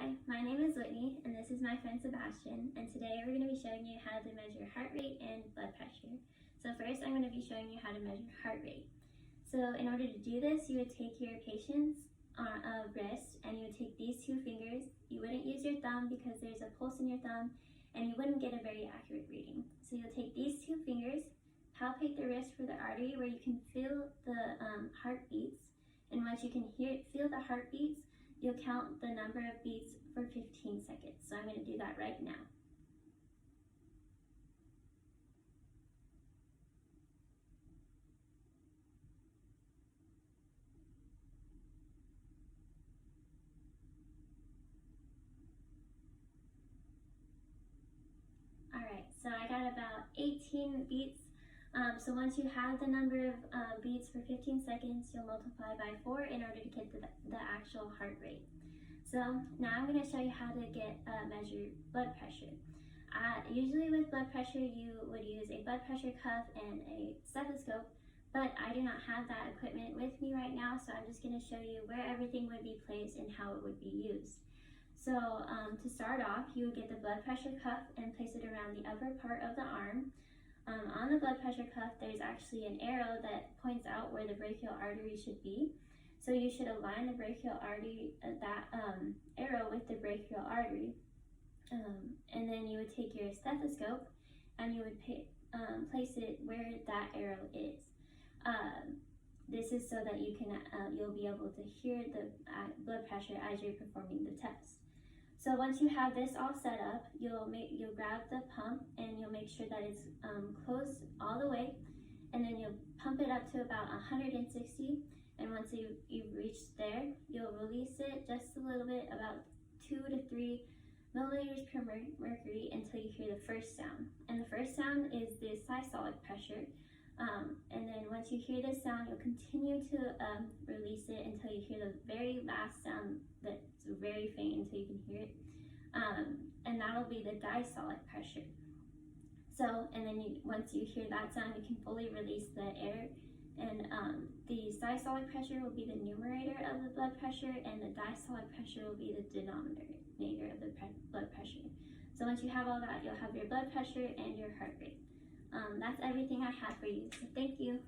Hi, my name is Whitney, and this is my friend Sebastian, and today we're going to be showing you how to measure heart rate and blood pressure. So first I'm going to be showing you how to measure heart rate. So in order to do this, you would take your patient's wrist, and you would take these two fingers. You wouldn't use your thumb because there's a pulse in your thumb, and you wouldn't get a very accurate reading. So you'll take these two fingers, palpate the wrist for the artery where you can feel the heartbeats, and once you can feel the heartbeats, you'll count the number of beats for 15 seconds. So I'm going to do that right now. Alright, so I got about 18 beats. So once you have the number of beats for 15 seconds, you'll multiply by 4 in order to get the actual heart rate. So now I'm going to show you how to measure blood pressure. Usually with blood pressure, you would use a blood pressure cuff and a stethoscope, but I do not have that equipment with me right now, so I'm just going to show you where everything would be placed and how it would be used. So to start off, you would get the blood pressure cuff and place it around the upper part of the arm. On the blood pressure cuff, there's actually an arrow that points out where the brachial artery should be. So you should align the brachial artery, arrow with the brachial artery. And then you would take your stethoscope and you would place it where that arrow is. This is so that you'll be able to hear the blood pressure as you're performing the test. So once you have this all set up, you'll grab the pump and you'll make sure that it's closed all the way, and then you'll pump it up to about 160. And once you've reached there, you'll release it just a little bit, about 2 to 3 milliliters per mercury, until you hear the first sound. And the first sound is the systolic pressure. And then once you hear this sound, you'll continue to release it until you hear the very last sound that's very faint until you can hear it. And that'll be the diastolic pressure. So, and then once you hear that sound, you can fully release the air. And the systolic pressure will be the numerator of the blood pressure, and the diastolic pressure will be the denominator of the blood pressure. So once you have all that, you'll have your blood pressure and your heart rate. That's everything I have for you, so thank you.